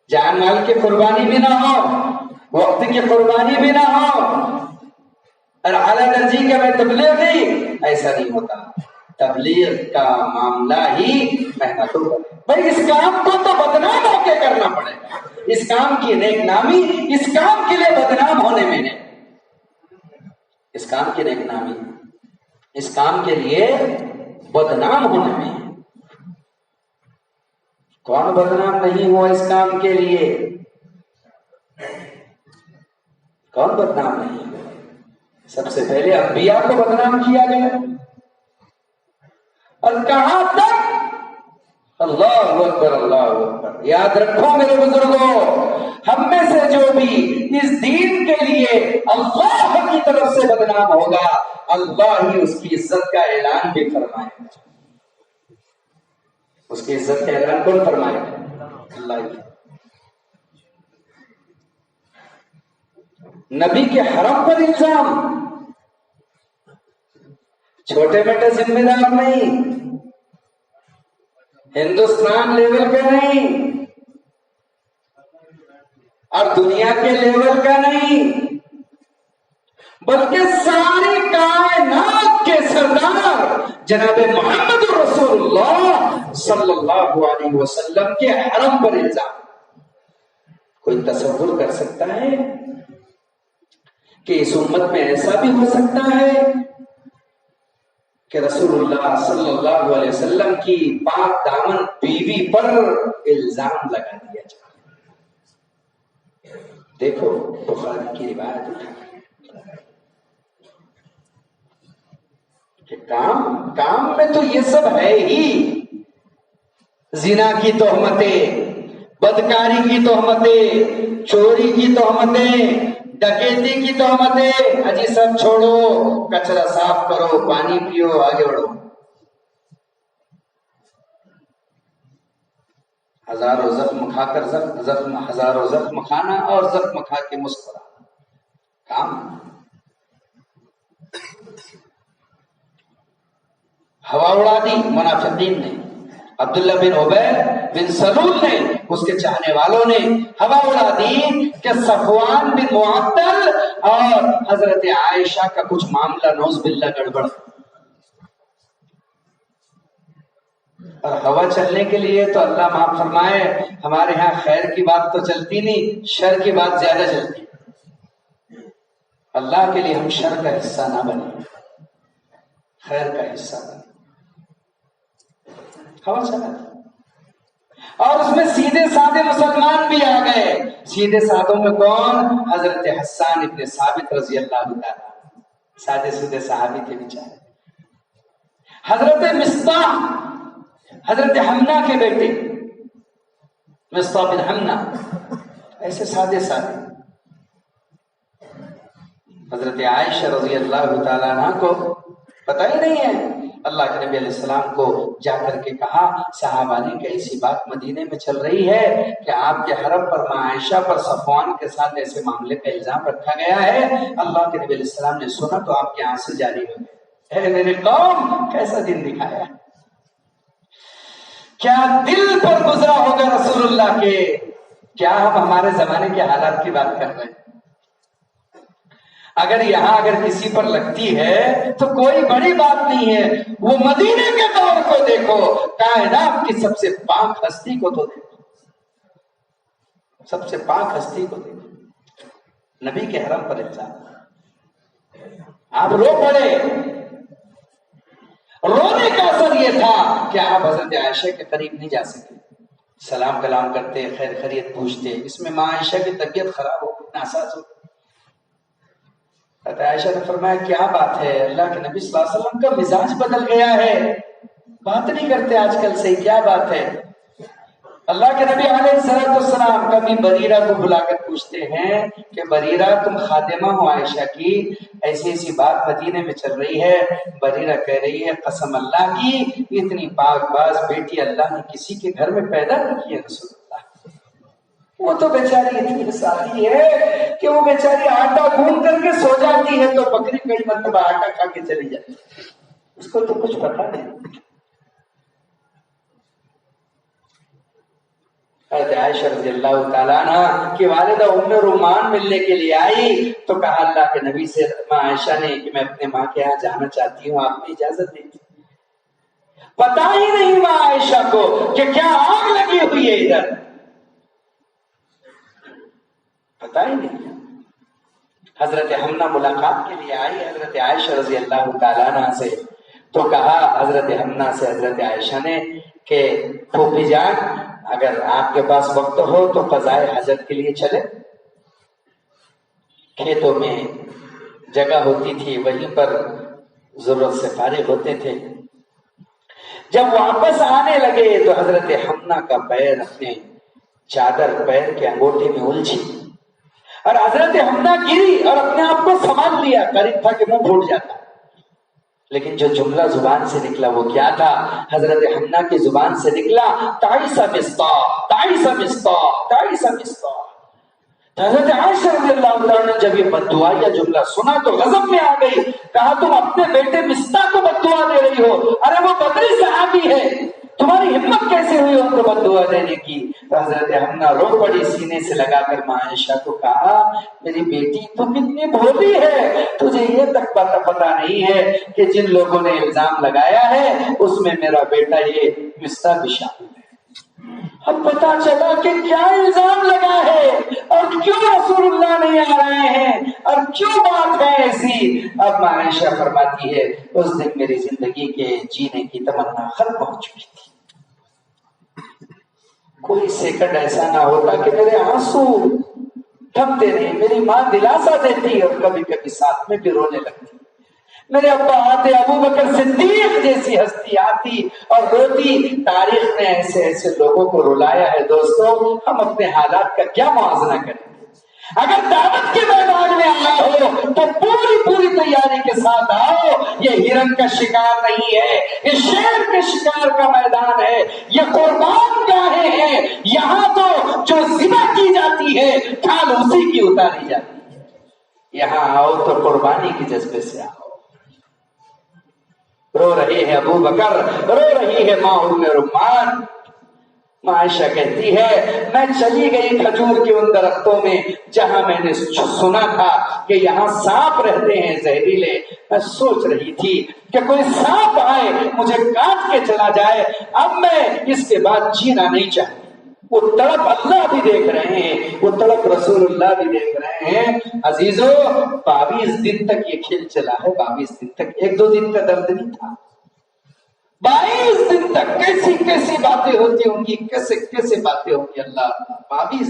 جان مال کی قربانی بھی نہ ہو، وقت کی قربانی بھی نہ ہو، اور اعلیٰ درجے کا میں تبلیغی، ایسا نہیں ہوتا۔ تبلیغ کا معاملہ ہی محنت ہوگا۔ بھائی اس کام کو تو بدنام ہو کے کرنا پڑے گا، اس کام کی نیک نامی اس کام کے لیے بدنام ہونے میں ہے، اس کام کی نیک نامی اس کام کے لیے بدنام ہونے میں ہے۔ کون بدنام نہیں ہوا اس کام کے لیے؟ کون بدنام نہیں ہوا؟ سب سے پہلے انبیاء کو بدنام کیا گیا، اور کہاں تک؟ اللہ اکبر اللہ اکبر۔ یاد رکھو میرے بزرگوں، ہم میں سے جو بھی اس دین کے لیے اللہ کی طرف سے بدنام ہوگا، اللہ ہی اس کی عزت کا اعلان بھی فرمائے گا۔ اس کی عزت کا اعلان کون فرمائے گا؟ اللہ ہی۔ نبی کے حرم پر الزام چھوٹے بیٹے ذمہ دار نہیں، ہندوستان لیول کا نہیں، اور دنیا کے لیول کا نہیں، بلکہ ساری کائنات کے سردار جناب محمد رسول اللہ صلی اللہ علیہ وسلم کے حرم پر الزام۔ کوئی تصور کر سکتا ہے کہ اس امت میں ایسا بھی ہو سکتا ہے کہ رسول اللہ صلی اللہ علیہ وسلم کی پاک دامن بیوی پر الزام لگا دیا جائے؟ دیکھو بخاری کی روایت کہ کام میں تو یہ سب ہے ہی، زنا کی تہمتیں، بدکاری کی تہمتیں، چوری کی تہمتیں، ڈکیتی کی تہمتیں، اجی سب چھوڑو، کچرا صاف کرو، پانی پیو، آگے بڑھو۔ ہزاروں زخم کھا کر ہزاروں زخم کھانا اور زخم کھا کے مسکرانا کام۔ ہوا اڑا دی منافقین نے، عبداللہ بن عبید بن سلول نے، اس کے چاہنے والوں نے ہوا اڑا دی کہ صفوان بن معطل اور حضرت عائشہ کا کچھ معاملہ نوز باللہ گڑبڑ۔ اور ہوا چلنے کے لیے تو اللہ معاف فرمائے، ہمارے ہاں خیر کی بات تو چلتی نہیں، شر کی بات زیادہ چلتی۔ اللہ کے لیے ہم شر کا حصہ نہ بنیں، خیر کا حصہ بنیں۔ ہوا چلا اور اس میں سیدھے سادے مسلمان بھی آ گئے۔ سیدھے سادوں میں کون؟ حضرت حسان ابن ثابت رضی اللہ تعالیٰ، سادے سیدھے صحابی تھے بیچارے۔ حضرت مصطح، حضرت حمنہ کے بیٹے مصطح بن حمنہ، ایسے سادے سادے۔ حضرت عائشہ رضی اللہ تعالیٰ عنہ کو پتہ ہی نہیں ہے، اللہ کے نبی علیہ السلام کو جا کر کے کہا صحابہ نے کہ ایسی بات مدینے میں چل رہی ہے کہ آپ کے حرم پر ماں عائشہ پر صفوان کے ساتھ ایسے معاملے کا الزام رکھا گیا ہے۔ اللہ کے نبی علیہ السلام نے سنا تو آپ کے آنسو جاری ہو گئے۔ اے میری قوم، کیسا دن دکھایا، کیا دل پر گزرا ہوگا رسول اللہ کے۔ کیا ہم ہمارے زمانے کے حالات کی بات کر رہے ہیں؟ اگر کسی پر لگتی ہے تو کوئی بڑی بات نہیں ہے، وہ مدینے کے دور کو دیکھو، کائنات کی سب سے پاک ہستی کو تو دیکھو، سب سے پاک ہستی کو دیکھو، نبی کے حرم پر الزام۔ آپ رو پڑے، رونے کا اثر یہ تھا کہ آپ حضرت عائشہ کے قریب نہیں جا سکے، سلام کلام کرتے، خیر خیریت پوچھتے، اس میں ماں عائشہ کی طبیعت خراب ہو گئی، ناساز ہو گئی۔ عائشہ نے فرمایا کیا بات ہے، اللہ کے نبی صلی اللہ علیہ وسلم کا مزاج بدل گیا ہے، بات نہیں کرتے آج کل سے، کیا بات ہے؟ اللہ کے نبی علیہ السلام کبھی بریرہ کو بلا کر پوچھتے ہیں کہ بریرہ تم خادمہ ہو عائشہ کی، ایسی ایسی بات مدینے میں چل رہی ہے۔ بریرہ کہہ رہی ہے قسم اللہ کی، اتنی پاک باز بیٹی اللہ نے کسی کے گھر میں پیدا نہیں کی ہے رسول اللہ۔ وہ تو بیچاری اتنی سادی ہے کہ وہ بیچاری آٹا گھون کر کے سو جاتی ہے تو بکری کئی مرتبہ آٹا کھا کے چلی جاتی ہے، اس کو تو کچھ پتا نہیں۔ حضرت عائشہ رضی اللہ تعالیٰ عنہ کی والدہ ام رومان ملنے کے لیے آئی تو کہا اللہ کے نبی سے ماں عائشہ نے کہ میں اپنے ماں کے یہاں جانا چاہتی ہوں، آپ نے اجازت دی تھی؟ پتا ہی نہیں ماں عائشہ کو کہ کیا آگ لگی ہوئی ہے ادھر، پتا ہی نہیں۔ حضرت حمنہ ملاقات کے لیے آئی حضرت عائشہ رضی اللہ تعالیٰ عنہ سے، تو کہا حضرت حمنہ سے حضرت عائشہ نے کہ پھوپھی جان اگر آپ کے پاس وقت ہو تو قضائے حاجت کے لیے چلے، کھیتوں میں جگہ ہوتی تھی وہیں پر ضرورت سے فارغ ہوتے تھے۔ جب واپس آنے لگے تو حضرت حمنہ کا پیر اپنے چادر پیر کے انگوٹھے میں الجھی اور حضرت حمنہ گری اور اپنے آپ کو سنبھال لیا، قریب تھا کہ منہ پھوٹ جاتا، لیکن جو جملہ زبان سے نکلا وہ کیا تھا؟ حضرت حمنہ کی زبان سے نکلا تعیس مصطاح، تعیس مصطاح، تعیس مصطاح۔ حضرت عائشہ رضی اللہ عنہ نے جب یہ بددعا یا جملہ سنا تو غضب میں آ گئی، کہا تم اپنے بیٹے مصطاح کو بددعا دے رہی ہو، ارے وہ بدری صحابی ہے، تمہاری ہمت کیسے ہوئی ان کو بددعا دینے کی؟ تو حضرت حمنہ رو پڑی، سینے سے لگا کر ماں عائشہ کو کہا میری بیٹی تو کتنی بھولی ہے، تجھے یہ تک پتہ نہیں ہے کہ جن لوگوں نے الزام لگایا ہے اس میں میرا بیٹا یہ مصطاح بھی شامل ہے۔ اب پتا چلا کہ کیا الزام لگا ہے اور کیوں رسول اللہ نہیں آ رہے ہیں اور کیوں بات ہے ایسی۔ اب ماں عائشہ فرماتی ہے اس دن میری زندگی کے جینے کی تمنا ختم ہو چکی تھی، کوئی سیکنڈ ایسا نہ ہوتا کہ میرے آنسو تھمتے نہیں، میری ماں دلاسا دیتی اور کبھی کبھی ساتھ میں بھی رونے لگتی، میرے ابا آتے ابو بکر صدیق جیسی ہستی آتی اور روتی۔ تاریخ نے ایسے ایسے لوگوں کو رلایا ہے دوستو، ہم اپنے حالات کا کیا موازنہ کریں؟ اگر دعوت کے میدان میں آئے ہو تو پوری تیاری کے ساتھ آؤ، یہ ہرن کا شکار نہیں ہے، یہ شیر کے شکار کا میدان ہے، یہ قربان گاہیں ہیں، یہاں تو جو ذبح کی جاتی ہے کھال اسی کی اتاری جاتی ہے، یہاں آؤ تو قربانی کے جذبے سے آؤ۔ رو رہے ہیں ابو بکر، رو رہی ہے ماں ام رومان۔ ماں عائشہ کہتی ہے میں چلی گئی کھجور کے ان درختوں میں جہاں میں نے سنا تھا کہ یہاں سانپ رہتے ہیں زہریلے، میں سوچ رہی تھی کہ کوئی سانپ آئے مجھے کاٹ کے چلا جائے، اب میں اس کے بعد جینا نہیں چاہتی۔ وہ تڑپ اللہ بھی دیکھ رہے ہیں، وہ تڑپ رسول اللہ بھی دیکھ رہے ہیں۔ عزیزو 22 دن تک یہ کھیل چلا ہے، 22 دن تک، 1-2 دن کا درد نہیں تھا، 22 دن تک کیسی کیسی باتیں ہوتی ہوں گی، کیسے باتیں ہوں گی اللہ، 22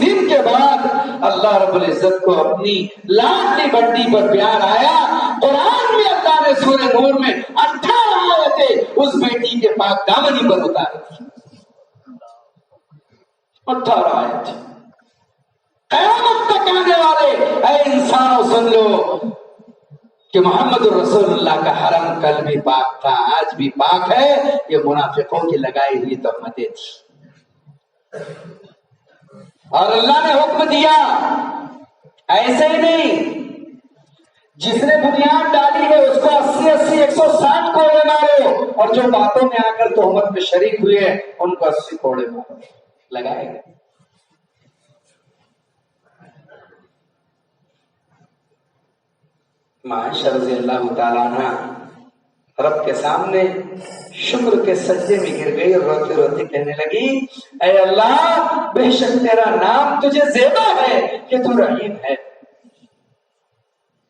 دن کے بعد اللہ رب العزت کو اپنی لاڈلی بنٹی پر پیار آیا۔ قرآن میں اللہ نے سورہ نور میں 18 آیتیں اس بیٹی کے پاک دامنی پر اتاری تھی، 18 آیت۔ قیامت تک آنے والے اے انسانوں سن لو کہ محمد رسول اللہ کا حرم کل بھی پاک تھا، آج بھی پاک ہے، یہ منافقوں کی لگائی ہوئی تہمتیں تھی، اور اللہ نے حکم دیا ایسے ہی نہیں، جس نے بنیاد ڈالی ہے اس کو 80 160 کوڑے مارو، اور جو باتوں میں آ کر تہمت میں شریک ہوئے ہیں ان کو 80 کوڑے مارو، لگائے گئے۔ ماں عائشہ رضی اللہ تعالیٰ عنہ رب کے سامنے شکر کے سجدے میں گر گئی اور روتے روتے کہنے لگی اے اللہ بے شک تیرا نام تجھے زیبا ہے کہ تو رحیم ہے،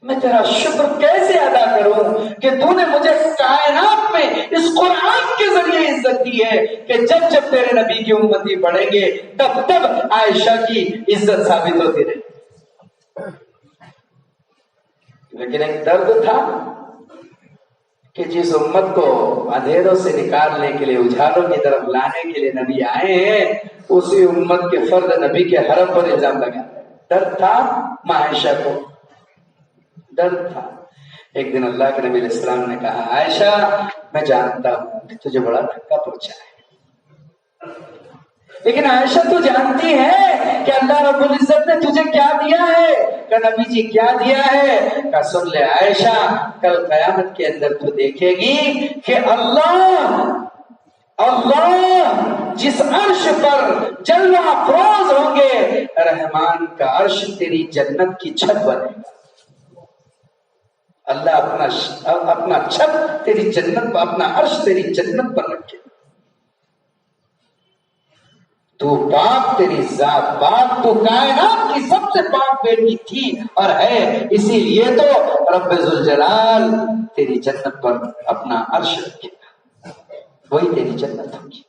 میں تیرا شکر کیسے ادا کروں کہ تو نے مجھے کائنات میں اس قرآن کے ذریعے عزت دی ہے کہ جب جب تیرے نبی کی امتی پڑھیں گے تب تب عائشہ کی عزت ثابت ہوتی رہی۔ لیکن ایک درد تھا کہ جس امت کو اندھیروں سے نکالنے کے لیے اجالوں کی طرف لانے کے لیے نبی آئے ہیں اسی امت کے فرد نبی کے حرم پر الزام لگا، درد تھا ماں عائشہ کو، درد تھا۔ ایک دن اللہ کے نبی علیہ السلام نے کہا عائشہ میں جانتا ہوں کہ تجھے بڑا دھکا پہنچا ہے، لیکن عائشہ تو جانتی ہے کہ اللہ رب العزت نے تجھے کیا دیا ہے؟ کہ نبی جی کیا دیا ہے؟ کہ سن لے عائشہ، کل قیامت کے اندر تو دیکھے گی کہ اللہ اللہ جس عرش پر جلوہ افروز ہوں گے، رحمان کا عرش تیری جنت کی چھت بنے گا۔ اللہ اپنا چھت تیری جنت پر، اپنا عرش تیری جنت پر رکھے۔ تو پاک، تیری ذات پاک، تو کائنات کی سب سے پاک بیٹی تھی اور ہے، اسی لیے تو رب ذوالجلال تیری جنت پر اپنا عرش رکھے گا، وہی تیری جنت ہوگی۔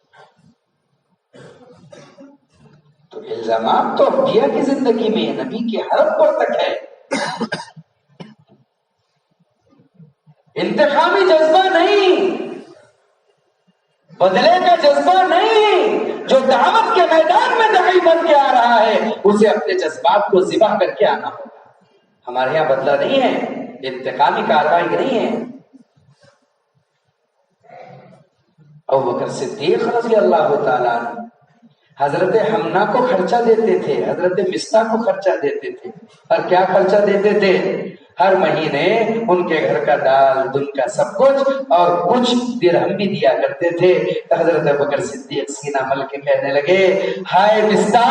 تو الزامات تو انبیاء کی زندگی میں، نبی کے حرم پر تک ہے۔ انتخابی جذبہ نہیں، بدلے کا جذبہ نہیں، جو دعوت کے میدان میں داعی بن کے آ رہا ہے اسے اپنے جذبات کو ذبح کر کے آنا ہوگا۔ ہمارے یہاں بدلہ نہیں ہے، انتقامی کارروائی نہیں ہے۔ ابوبکر صدیق رضی اللہ تعالیٰ عنہ حضرت حمنا کو خرچہ دیتے تھے، حضرت مصطح کو خرچہ دیتے تھے، اور کیا خرچہ دیتے تھے؟ ہر مہینے ان کے گھر کا دال دن کا سب کچھ اور کچھ درہم بھی دیا کرتے تھے۔ حضرت ابوبکر صدیق سینہ مل کے کہنے لگے، ہائے مصطح،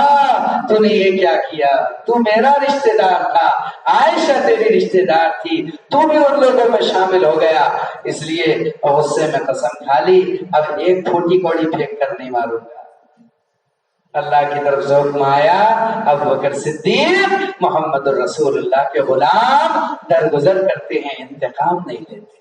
تو نے یہ کیا کیا؟ تو میرا رشتہ دار تھا، عائشہ تیری رشتہ دار تھی، تو بھی ان لوگوں میں شامل ہو گیا، اس لیے غصے میں قسم کھا لی، اب ایک پھوٹی کوڑی پھینک کر نہیں ماروں گا۔ اللہ کی طرف سے حکم آیا، ابوبکر صدیق محمد الرسول اللہ کے غلام درگزر کرتے ہیں، انتقام نہیں لیتے۔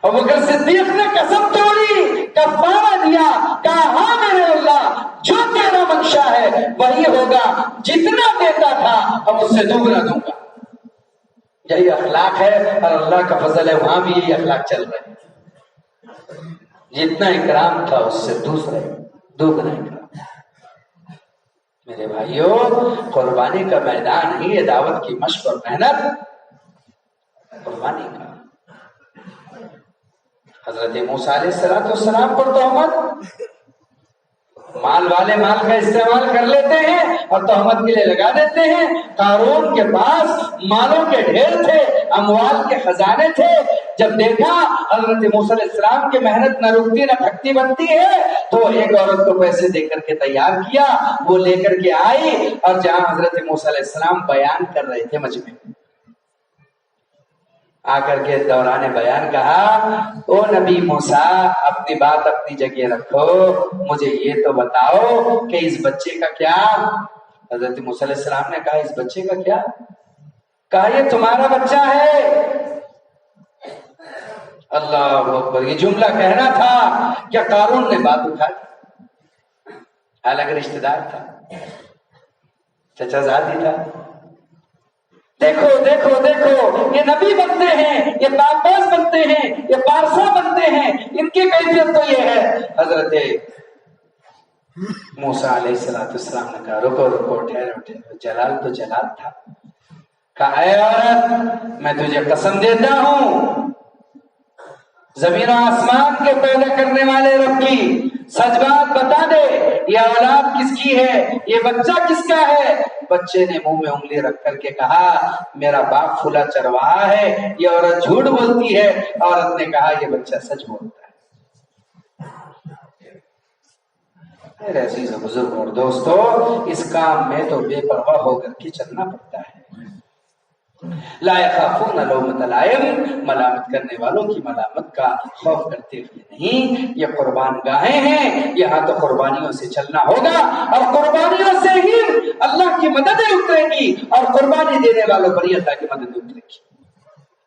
ابوبکر صدیق نے قسم توڑی، کفارہ دیا، کہا ہاں میرے اللہ، جو تیرا منشا ہے وہی ہوگا، جتنا دیتا تھا اب اس سے دوگنا دوں گا۔ یہی اخلاق ہے، اور اللہ کا فضل ہے وہاں بھی یہی اخلاق چل رہے ہیں۔ جتنا اکرام تھا اس سے دوگنا اکرام۔ میرے بھائیوں، قربانی کا میدان ہی ہے، دعوت کی مشق اور محنت قربانی کا۔ حضرت موسیٰ علیہ السلام پر تہمت، مال والے مال کا استعمال کر لیتے ہیں اور تہمت کے لیے لگا دیتے ہیں۔ قارون کے پاس مالوں کے ڈھیر تھے، اموال کے خزانے تھے، جب دیکھا حضرت موسیٰ علیہ السلام کی محنت نہ رکتی نہ تھکتی بنتی ہے تو ایک عورت کو پیسے دے کر کے تیار کیا، وہ لے کر کے آئی، اور جہاں حضرت موسیٰ علیہ السلام بیان کر رہے تھے مجمع میں، آ کر کے دوران بیان کہا، او نبی موسیٰ، اپنی بات اپنی جگہ رکھو، مجھے یہ تو بتاؤ کہ اس بچے کا کیا؟ حضرت موسیٰ علیہ السلام نے کہا، اس بچے کا کیا؟ کہا یہ تمہارا بچہ ہے۔ اللہ اکبر، یہ جملہ کہنا تھا کیا قارون نے بات اٹھا دی، حالانکہ رشتہ دار تھا، چچا زادی تھا۔ دیکھو دیکھو دیکھو، یہ نبی بنتے ہیں، یہ باغباز بنتے ہیں، یہ پارسا بنتے ہیں، ان کی کیفیت تو یہ ہے۔ حضرت موسیٰ علیہ السلام نے کہا، رکو رکو، ٹھہرو ٹھہرو، جلال تو جلال تھا۔ کہا، اے عورت، میں تجھے قسم دیتا ہوں زمین و آسمان کے پیدا کرنے والے رب کی، سچ بات بتا دے، یہ اولاد کس کی ہے، یہ بچہ کس کا ہے؟ بچے نے منہ میں انگلی رکھ کر کے کہا، میرا باپ کھلا چرواہا ہے۔ یہ عورت جھوٹ بولتی ہے، عورت نے کہا یہ بچہ سچ بولتا ہے۔ میرے عزیز و بزرگ اور دوستو، اس کام میں تو بے پرواہ ہو کر کے چلنا پڑتا ہے۔ لا یخافون لومۃ لائم، ملامت کرنے والوں کی ملامت کا خوف کرتے ہوئے نہیں۔ یہ قربان گاہیں ہیں، یہاں تو قربانیوں سے چلنا ہوگا، اور قربانیوں سے ہی اللہ کی مددیں اترے گی، اور قربانی دینے والوں پر اللہ کی مدد اترے گی۔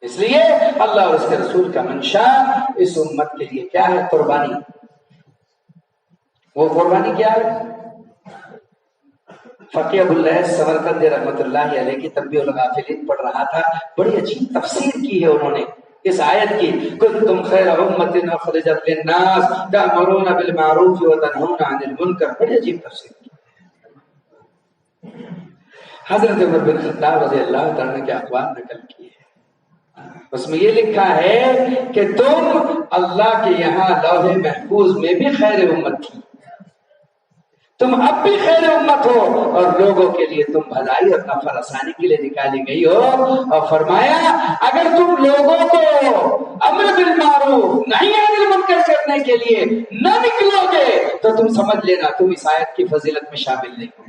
اس لیے اللہ اور اس کے رسول کا منشا اس امت کے لیے کیا ہے؟ قربانی۔ وہ قربانی کیا ہے؟ فقیہ ابواللیث سمرقندی رحمۃ اللہ علیہ کی تنبیہ الغافلین پڑھ رہا تھا، بڑی عجیب تفسیر کی ہے انہوں نے اس آیت کی، کنتم خیر امۃ اخرجت للناس تأمرون بالمعروف وتنہون عن المنکر، بڑی عجیب تفسیر کی۔ حضرت عمر بن خطاب رضی اللہ عنہ کے اقوال نقل کیے، اس میں یہ لکھا ہے کہ تم اللہ کے یہاں لوح محفوظ میں بھی خیر امت تھی، تم اب بھی خیر امت ہو اور لوگوں کے لیے تم بھلائی اور نفع رسانی کے لیے نکالی گئی ہو. اور فرمایا اگر تم لوگوں کو امر بالمعروف نہی عن المنکر کرنے کے لیے نہ نکلو گے تو تم سمجھ لینا تم اس آیت کی فضیلت میں شامل نہیں ہو.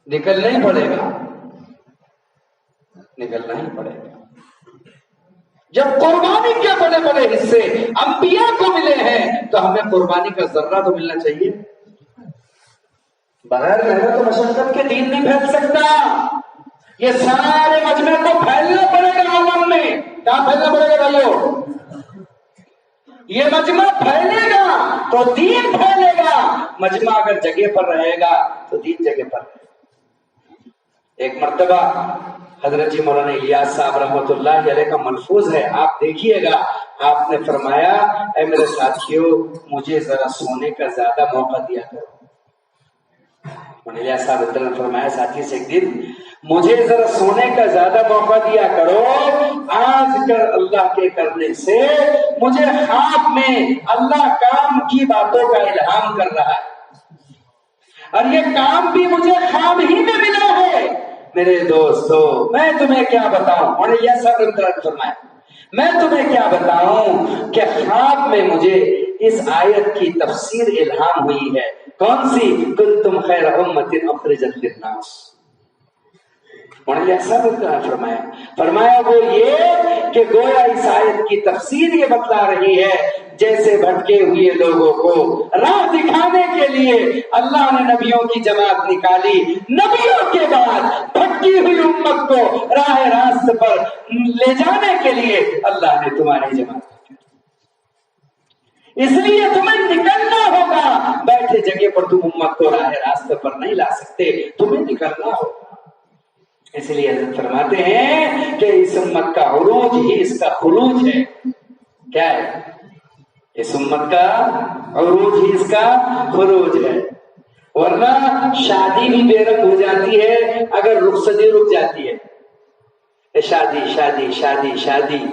نکلنا ہی پڑے گا، نکلنا ہی پڑے گا. جب قربانی کے بڑے بڑے حصے انبیاء کو ملے ہیں تو ہمیں قربانی کا ذرہ تو ملنا چاہیے. بغیر محنت و مشقت کے دین نہیں پھیل سکتا. یہ سارے مجمع کو پھیلنا پڑے گا عالم میں. کہاں پھیلنا پڑے گا بھائیو؟ یہ مجمع پھیلے گا تو دین پھیلے گا. مجمع اگر جگہ پر رہے گا تو دین جگہ پر رہے گا. ایک مرتبہ حضرت جی مولانا الیاس صاحب رحمۃ اللہ علیہ کا ملفوظ ہے، آپ دیکھیے گا. آپ نے فرمایا اے میرے ساتھیوں مجھے ذرا سونے کا زیادہ موقع دیا کرو. مولانا الیاس صاحب نے فرمایا ساتھی سے ایک دن مجھے ذرا سونے کا زیادہ موقع دیا کرو. آج کل اللہ کے کرنے سے مجھے خواب میں اللہ کام کی باتوں کا الہام کر رہا ہے اور یہ کام بھی مجھے خواب ہی میں ملا ہے. میرے دوستو میں تمہیں کیا بتاؤں، اور یہ سب فرمایا میں تمہیں کیا بتاؤں کہ خواب میں مجھے اس آیت کی تفسیر الہام ہوئی ہے. کون سی؟ کنتم خیر امت اخرجت للناس. فرمایا وہ یہ کہ گویا اس آیت کی تفسیر یہ بتلا رہی ہے جیسے بھٹکے ہوئے لوگوں کو راہ دکھانے کے لیے اللہ نے نبیوں کی جماعت نکالی. نبیوں کے بعد بھٹکی ہوئی امت کو راہ راست پر لے جانے کے لیے اللہ نے تمہاری جماعت. اس لیے تمہیں نکلنا ہوگا. بیٹھے جگہ پر تم امت کو راہ راست پر نہیں لا سکتے، تمہیں نکلنا ہوگا. اس لیے حضرت فرماتے ہیں کہ اس امت کا عروج ہی اس کا خروج ہے. کیا ہے؟ اس امت کا عروج ہی اس کا خروج ہے. ورنہ شادی بھی بے رنگ ہو جاتی ہے اگر رخصتی رک جاتی ہے. شادی شادی شادی شادی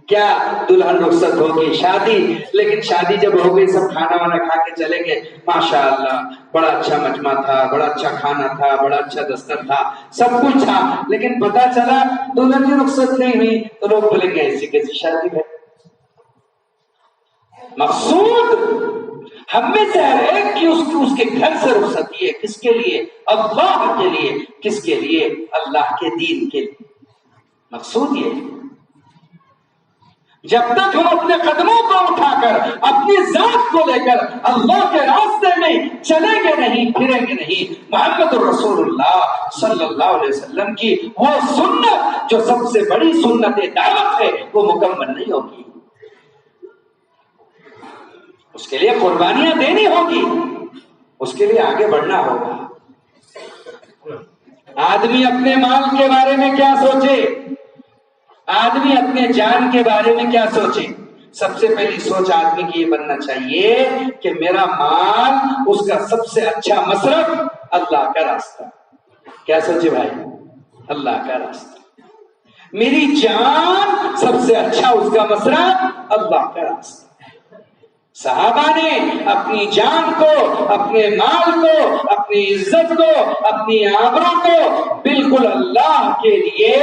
کیا دلہن رخصت ہوگی شادی، لیکن شادی جب ہو گئی سب کھانا وانا کھا کے چلے گئے، ماشاء اللہ بڑا اچھا مجمع تھا، بڑا اچھا کھانا تھا، بڑا اچھا دستر تھا، سب کچھ تھا، لیکن پتا چلا دلہن کی رخصت نہیں ہوئی تو لوگ بولیں گے ایسی کیسی شادی ہے. مقصود ہم میں سے ہر ایک کی اس کے گھر سے رخصتی ہے. کس کے لیے؟ اللہ کے لیے. کس کے لیے؟ اللہ کے دین کے لیے. مقصود یہ جب تک ہم اپنے قدموں کو اٹھا کر اپنی ذات کو لے کر اللہ کے راستے میں چلیں گے نہیں، پھریں گے نہیں، محمد رسول اللہ صلی اللہ علیہ وسلم کی وہ سنت جو سب سے بڑی سنت دعوت ہے وہ مکمل نہیں ہوگی. اس کے لیے قربانیاں دینی ہوگی، اس کے لیے آگے بڑھنا ہوگا. آدمی اپنے مال کے بارے میں کیا سوچے، آدمی اپنے جان کے بارے میں کیا سوچے؟ سب سے پہلی سوچ آدمی کی یہ بننا چاہیے کہ میرا مال اس کا سب سے اچھا مصرف اللہ کا راستہ. کیا سوچے بھائی؟ اللہ کا راستہ. میری جان سب سے اچھا اس کا مصرف اللہ کا راستہ. صحابہ نے اپنی جان کو، اپنے مال کو، اپنی عزت کو، اپنی آبرو کو بالکل اللہ کے لیے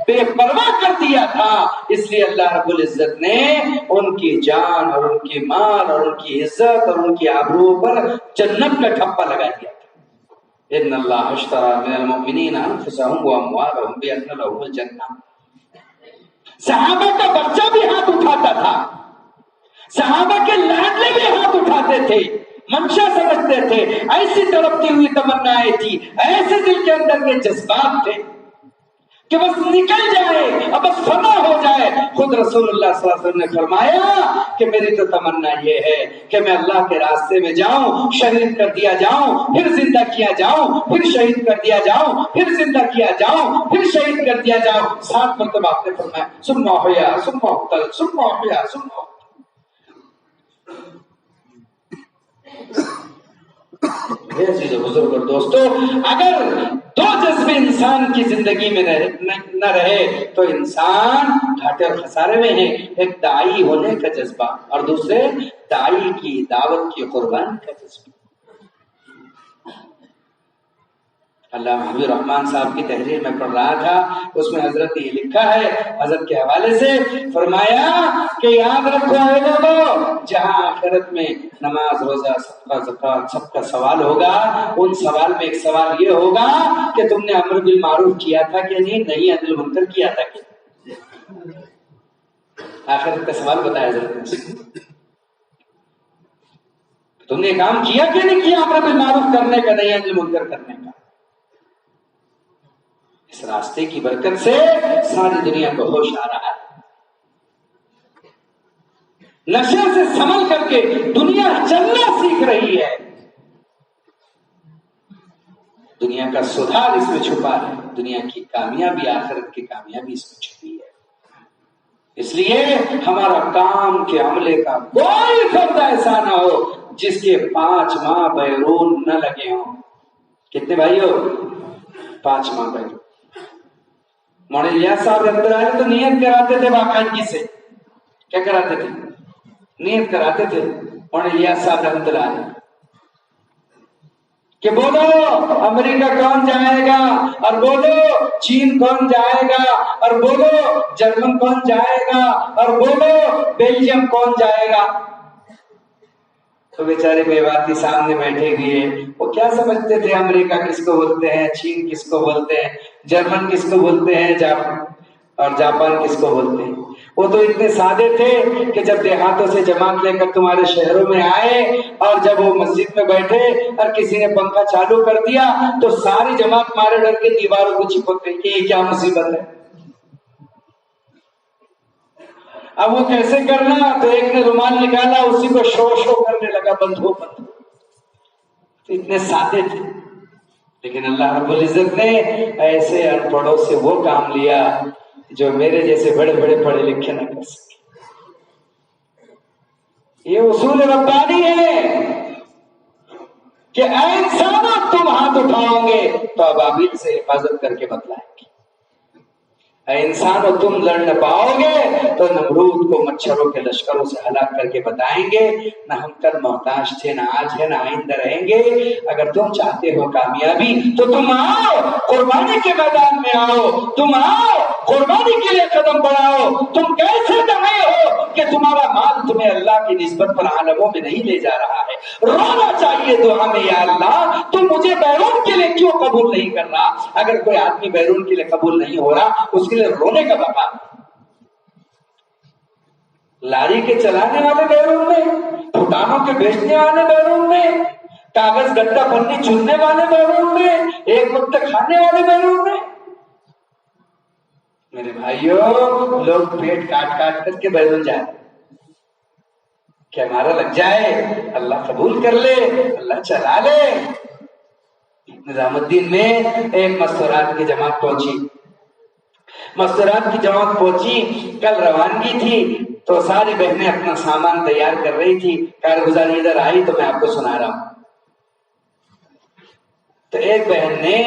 بے پرواہ کر دیا تھا. اس لیے اللہ رب العزت نے ان کی جان اور ان کی مال اور ان کی عزت اور ان کی آبرو پر جنت کا ٹھپا لگا دیا تھا. ان اللہ اشتری من المؤمنین انفسهم واموالهم بان لهم الجنہ. صحابہ کا بچہ بھی ہاتھ اٹھاتا تھا، صحابہ کے لاڈلے بھی ہاتھ اٹھاتے تھے، منشا سمجھتے تھے، ایسی تڑپتی ہوئی تمنائیں تھی، ایسے دل کے اندر کے جذبات تھے کہ بس نکل جائے، اب بس فنا ہو جائے. خود رسول اللہ صلی اللہ علیہ وسلم نے فرمایا کہ میری تو تمنا یہ ہے کہ میں اللہ کے راستے میں جاؤں، شہید کر دیا جاؤں، پھر زندہ کیا جاؤں، پھر شہید کر دیا جاؤں، پھر زندہ کیا جاؤں، پھر شہید کر دیا جاؤں. 7 مرتبہ آپ نے فرمایا ثم احیا ثم اقتل ثم احیا ثم اقتل. عزیزو بزرگ اور دوستو، اگر دو جذبے انسان کی زندگی میں نہ رہے تو انسان گھاٹے اور خسارے میں ہے. ایک داعی ہونے کا جذبہ اور دوسرے داعی کی دعوت کی قربانی کا جذبہ. علامہ حبیب الرحمن صاحب کی تحریر میں پڑھ رہا تھا، اس میں حضرت نے یہ لکھا ہے، حضرت کے حوالے سے فرمایا کہ یاد رکھو اے لوگو، جہاں آخرت میں نماز روزہ صدقہ زکات سب کا سوال ہوگا، ان سوال میں ایک سوال یہ ہوگا کہ تم نے امر بالمعروف کیا تھا کہ نہیں عدل منکر کیا تھا کہ. آخرت کا سوال بتایا حضرت نے، تم نے کام کیا کہ نہیں کیا امر بالمعروف کرنے کا، نہیں عدل منکر کرنے کا. اس راستے کی برکت سے ساری دنیا کو ہوش آ رہا ہے. نشے سے سنبھل کر کے دنیا چلنا سیکھ رہی ہے. دنیا کا سدھار اس میں چھپا ہے، دنیا کی کامیابی، آخرت کی کامیابی اس میں چھپی ہے. اس لیے ہمارا کام کے عملے کا کوئی فرد ایسا نہ ہو جس کے 5 ماہ بیرون نہ لگے ہوں. کتنے بھائی ہو؟ 5 ماہ بیرون. مولانا الیاس صاحب رحمۃ اللہ علیہ تو نیت کراتے تھے باقاعدگی سے. کیا کراتے تھے؟ نیت کراتے تھے مولانا الیاس صاحب رحمۃ اللہ علیہ کہ بولو امریکہ کون جائے گا، اور بولو چین کون جائے گا، اور بولو جرمن کون جائے گا، اور بولو بیلجیم کون جائے گا. تو بیچارے بے باتی سامنے بیٹھے ہوئے، وہ کیا سمجھتے تھے امریکہ کس کو بولتے ہیں، چین کس کو بولتے ہیں، جرمن کس کو بولتے ہیں، اور جاپان کس کو بولتے ہیں. وہ تو اتنے سادے تھے کہ جب دیہاتوں سے جماعت لے کر تمہارے شہروں میں آئے اور جب وہ مسجد میں بیٹھے اور کسی نے پنکھا چالو کر دیا تو ساری جماعت مارے ڈر کے دیواروں کو چپک گئی کہ یہ کیا مصیبت ہے. اب وہ کیسے کرنا، تو ایک نے رومال نکالا، اسی کو شو کرنے لگا، بند ہو. تو اتنے سادے تھے. لیکن اللہ رب العزت نے ایسے ان پڑھوں سے وہ کام لیا جو میرے جیسے بڑے بڑے پڑھے لکھے نہ کر سکے. یہ اصول ربانی ہے کہ اے انسانوں تم ہاتھ اٹھاؤ گے تو ابابیل سے حفاظت کر کے بتلائیں گے. اے انسانوں تم لڑ نہ پاؤ گے تو نمرود کو مچھروں کے لشکروں سے ہلاک کر کے بتائیں گے نہ ہم کل محتاج تھے، نہ آج ہے، نہ آئندہ رہیں گے. اگر تم چاہتے ہو کامیابی تو تم آؤ قربانی کے میدان میں آؤ، تم آؤ قربانی کے لیے قدم بڑھاؤ. تم کیسے دعوے ہو کہ تمہارا مال تمہیں اللہ کی نسبت پر عالموں میں نہیں لے جا رہا ہے؟ رونا چاہیے دعا میں، یا اللہ تم مجھے بیرون کے لیے کیوں قبول نہیں کر رہا؟ اگر کوئی آدمی بیرون کے لیے قبول نہیں ہو رہا اس کے لیے رونے کا بقا. لاری کے چلانے والے بیرون میں، پھٹانوں کے بیچنے والے بیرون میں، کاغذ گٹا پنی چننے والے بیرون میں، ایک وقت کھانے والے بیرون میں. میرے بھائیوں، لوگ پیٹ کاٹ کاٹ کر کے بیرون جائیں کہ ہمارا لگ جائے، اللہ قبول کر لے، اللہ چلا لے. نظام الدین میں ایک مستورات کی جماعت پہنچی. مستورات کی جماعت پہنچی، کل روانگی تھی تو ساری بہنیں اپنا سامان تیار کر رہی تھی. کارگزاری ادھر آئی تو میں آپ کو سنا رہا ہوں. تو ایک بہن نے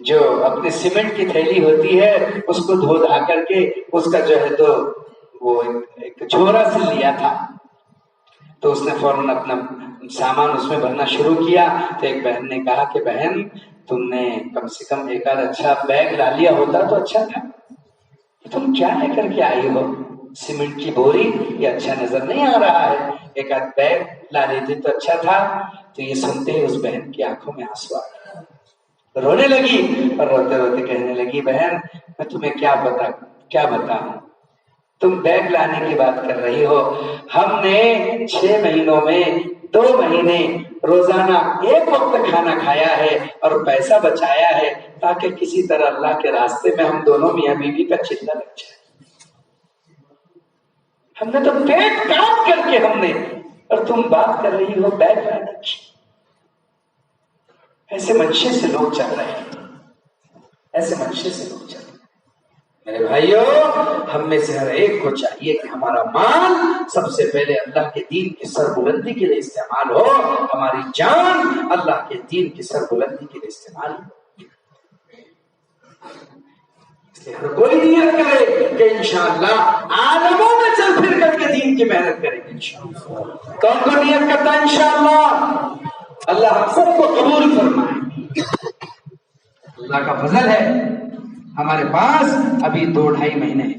جو اپنی سیمنٹ کی تھیلی ہوتی ہے اس کو دھو دھا کر کے اس کا جو ہے تو وہ ایک جھولا سے لیا تھا، تو اس نے فوراً اپنا سامان اس میں بھرنا شروع کیا. تو ایک بہن نے کہا کہ بہن تم نے کم سے کم ایک آدھ اچھا بیگ لا لیا ہوتا تو اچھا تھا. تم کیا لے کر کے آئی ہو؟ سیمنٹ کی بوری، یہ اچھا نظر نہیں آ رہا ہے، ایک آدھ بیگ لا لیتے تو اچھا تھا. تو یہ سنتے ہی اس بہن کی آنکھوں میں آنسو آ گئے، رونے لگی اور روتے روتے کہنے لگی بہن میں تمہیں کیا بتاؤں، تم بیگ لانے کی بات کر رہی ہو، ہم نے 6 مہینوں میں 2 مہینے روزانہ ایک وقت کھانا کھایا ہے اور پیسہ بچایا ہے تاکہ کسی طرح اللہ کے راستے میں ہم دونوں میاں بیوی کا چلہ لگ جائے. ہم نے تو پیٹ کاٹ کر کے ہم نے، اور تم بات کر رہی ہو بیگ لانے کی. ایسے منشے سے لوگ چل رہے ہیں، ایسے منشے سے لوگ چل رہے ہیں. میرے بھائیوں، ہم میں سے ہر ایک کو چاہیے کہ ہمارا مال سب سے پہلے اللہ کے دین کی سربلندی کے لیے استعمال ہو، ہماری جان اللہ کے دین کی سربلندی کے لیے استعمال ہو۔ ہر کوئی نیت کرے کہ انشاءاللہ عالموں میں چل پھر کر کے دین کی محنت کریں گے انشاءاللہ۔ کون کو نیت کرتا ہے انشاءاللہ؟ اللہ ہم سب کو قبول فرمائے۔ اللہ کا فضل ہے، ہمارے پاس ابھی 2-2.5 مہینے ہیں۔